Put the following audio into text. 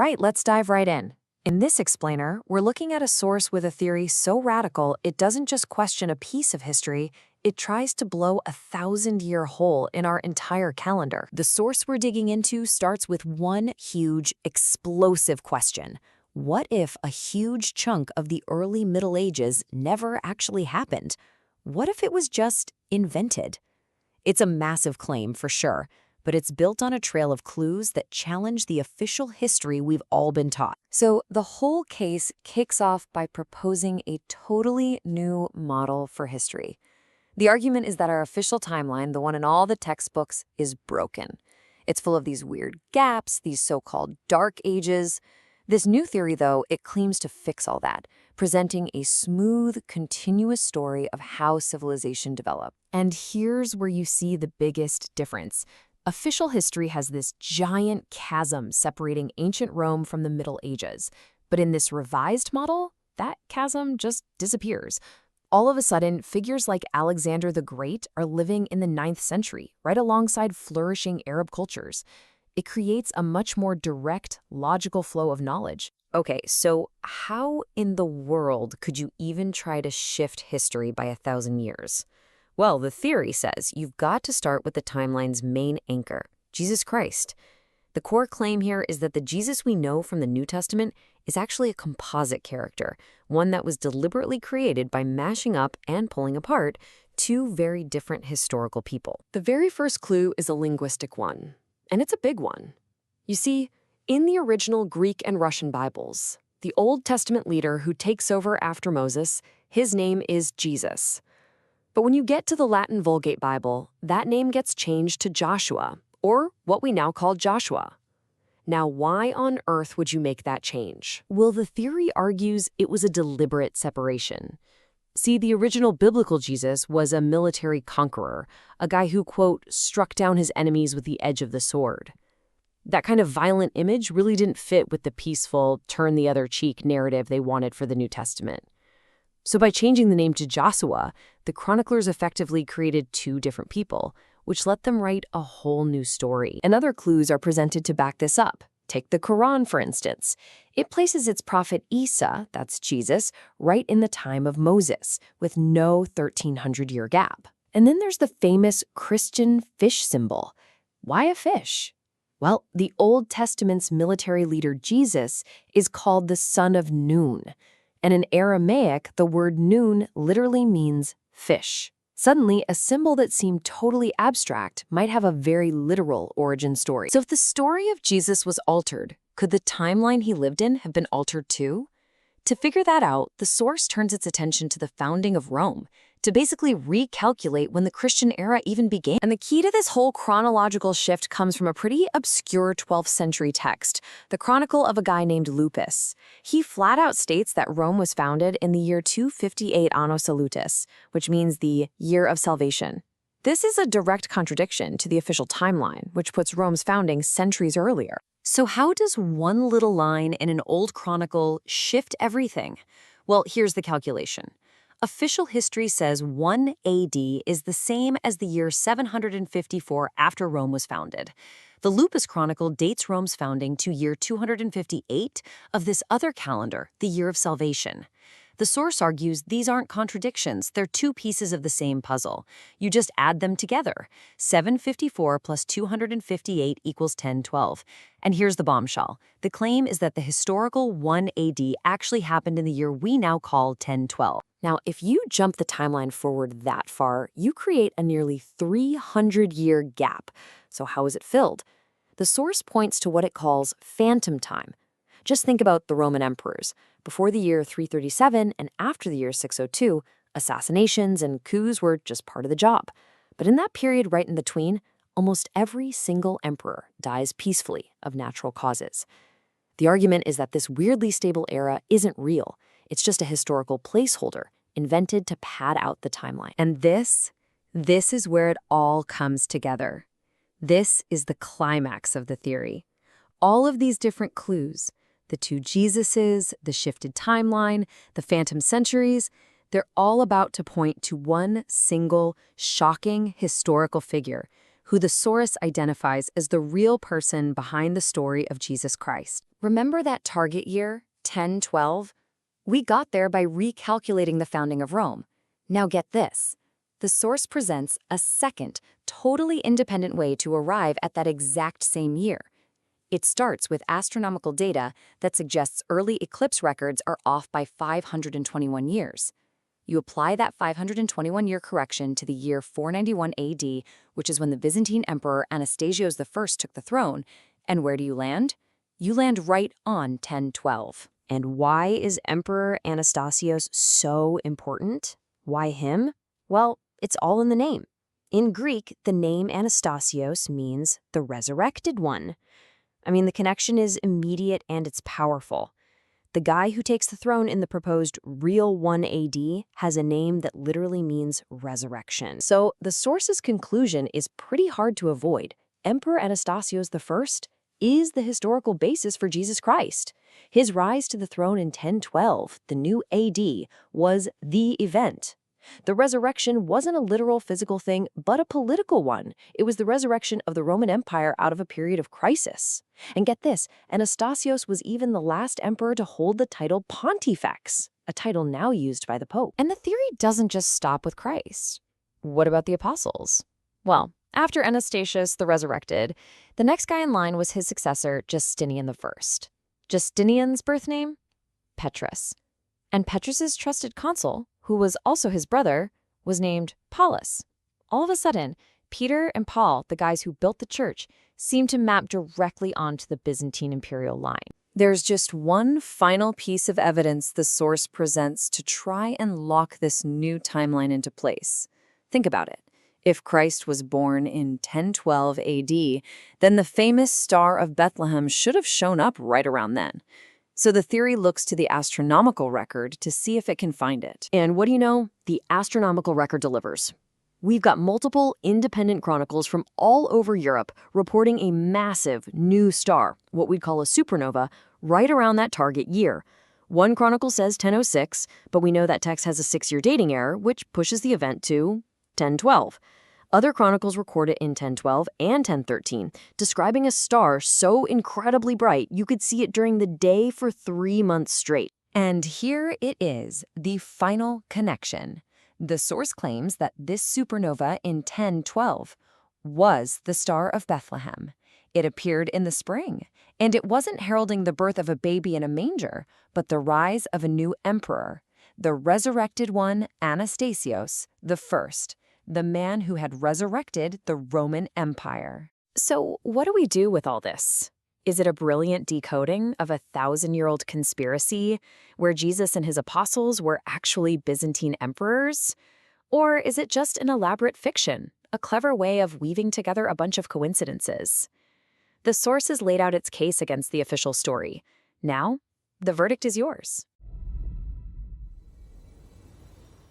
right, let's dive right in. In this explainer, we're looking at a source with a theory so radical it doesn't just question a piece of history, it tries to blow a 1,000-year hole in our entire calendar. The source we're digging into starts with one huge, explosive question. What if a huge chunk of the early Middle Ages never actually happened? What if it was just invented? It's a massive claim for sure, but it's built on a trail of clues that challenge the official history we've all been taught. So the whole case kicks off by proposing a totally new model for history. The argument is that our official timeline, the one in all the textbooks, is broken. It's full of these weird gaps, these so-called dark ages. This new theory, though, it claims to fix all that, presenting a smooth, continuous story of how civilization developed. And here's where you see the biggest difference. Official history has this giant chasm separating ancient Rome from the Middle Ages. But in this revised model, that chasm just disappears. All of a sudden, figures like Alexander the Great are living in the 9th century, right alongside flourishing Arab cultures. It creates a much more direct, logical flow of knowledge. Okay, so how in the world could you even try to shift history by 1,000 years? Well, the theory says you've got to start with the timeline's main anchor, Jesus Christ. The core claim here is that the Jesus we know from the New Testament is actually a composite character, one that was deliberately created by mashing up and pulling apart two very different historical people. The very first clue is a linguistic one, and it's a big one. You see, in the original Greek and Russian Bibles, the Old Testament leader who takes over after Moses, his name is Jesus. But when you get to the Latin Vulgate Bible, that name gets changed to Joshua, or what we now call Joshua. Now, why on earth would you make that change? Well, the theory argues it was a deliberate separation. See, the original biblical Jesus was a military conqueror, a guy who, quote, struck down his enemies with the edge of the sword. That kind of violent image really didn't fit with the peaceful, turn-the-other-cheek narrative they wanted for the New Testament. So by changing the name to Joshua, the chroniclers effectively created two different people, which let them write a whole new story. And other clues are presented to back this up. Take the Quran, for instance. It places its prophet Isa, that's Jesus, right in the time of Moses, with no 1,300-year gap. And then there's the famous Christian fish symbol. Why a fish? Well, the Old Testament's military leader Jesus is called the Son of Nun. And in Aramaic, the word nun literally means fish. Suddenly, a symbol that seemed totally abstract might have a very literal origin story. So if the story of Jesus was altered, could the timeline he lived in have been altered too? To figure that out, the source turns its attention to the founding of Rome, to basically recalculate when the Christian era even began. And the key to this whole chronological shift comes from a pretty obscure 12th century text, the chronicle of a guy named Lupus. He flat out states that Rome was founded in the year 258 Anno Salutis, which means the year of salvation. This is a direct contradiction to the official timeline, which puts Rome's founding centuries earlier. So how does one little line in an old chronicle shift everything? Well, here's the calculation. Official history says 1 AD is the same as the year 754 after Rome was founded. The Lupus Chronicle dates Rome's founding to year 258 of this other calendar, the year of salvation. The source argues these aren't contradictions, they're two pieces of the same puzzle. You just add them together. 754 plus 258 equals 1012. And here's the bombshell. The claim is that the historical 1 AD actually happened in the year we now call 1012. Now, if you jump the timeline forward that far, you create a nearly 300-year gap. So how is it filled? The source points to what it calls phantom time. Just think about the Roman emperors. Before the year 337 and after the year 602, assassinations and coups were just part of the job. But in that period right in between, almost every single emperor dies peacefully of natural causes. The argument is that this weirdly stable era isn't real. It's just a historical placeholder invented to pad out the timeline. And this is where it all comes together. This is the climax of the theory. All of these different clues, the two Jesuses, the shifted timeline, the phantom centuries, they're all about to point to one single, shocking historical figure who the source identifies as the real person behind the story of Jesus Christ. Remember that target year, 1012? We got there by recalculating the founding of Rome. Now get this. The source presents a second, totally independent way to arrive at that exact same year. It starts with astronomical data that suggests early eclipse records are off by 521 years. You apply that 521-year correction to the year 491 AD, which is when the Byzantine Emperor Anastasios I took the throne, and where do you land? You land right on 1012. And why is Emperor Anastasios so important? Why him? Well, it's all in the name. In Greek, the name Anastasios means the resurrected one. I mean, the connection is immediate and it's powerful. The guy who takes the throne in the proposed real 1 AD has a name that literally means resurrection. So the source's conclusion is pretty hard to avoid. Emperor Anastasios I is the historical basis for Jesus Christ. His rise to the throne in 1012, the new AD, was the event. The resurrection wasn't a literal physical thing, but a political one. It was the resurrection of the Roman Empire out of a period of crisis. And get this, Anastasios was even the last emperor to hold the title Pontifex, a title now used by the Pope. And the theory doesn't just stop with Christ. What about the apostles? Well, after Anastasius the Resurrected, the next guy in line was his successor, Justinian I. Justinian's birth name? Petrus. And Petrus's trusted consul, who was also his brother, was named Paulus. All of a sudden, Peter and Paul, the guys who built the church, seemed to map directly onto the Byzantine imperial line. There's just one final piece of evidence the source presents to try and lock this new timeline into place. Think about it. If Christ was born in 1012 AD, then the famous Star of Bethlehem should have shown up right around then. So the theory looks to the astronomical record to see if it can find it. And what do you know? The astronomical record delivers. We've got multiple independent chronicles from all over Europe reporting a massive new star, what we'd call a supernova, right around that target year. One chronicle says 1006, but we know that text has a 6-year dating error, which pushes the event to 1012. Other chronicles record it in 1012 and 1013, describing a star so incredibly bright you could see it during the day for 3 months straight. And here it is, the final connection. The source claims that this supernova in 1012 was the Star of Bethlehem. It appeared in the spring, and it wasn't heralding the birth of a baby in a manger, but the rise of a new emperor, the resurrected one, Anastasios I, the man who had resurrected the Roman Empire. So what do we do with all this? Is it a brilliant decoding of a 1,000-year-old conspiracy where Jesus and his apostles were actually Byzantine emperors? Or is it just an elaborate fiction, a clever way of weaving together a bunch of coincidences? The source has laid out its case against the official story. Now, the verdict is yours.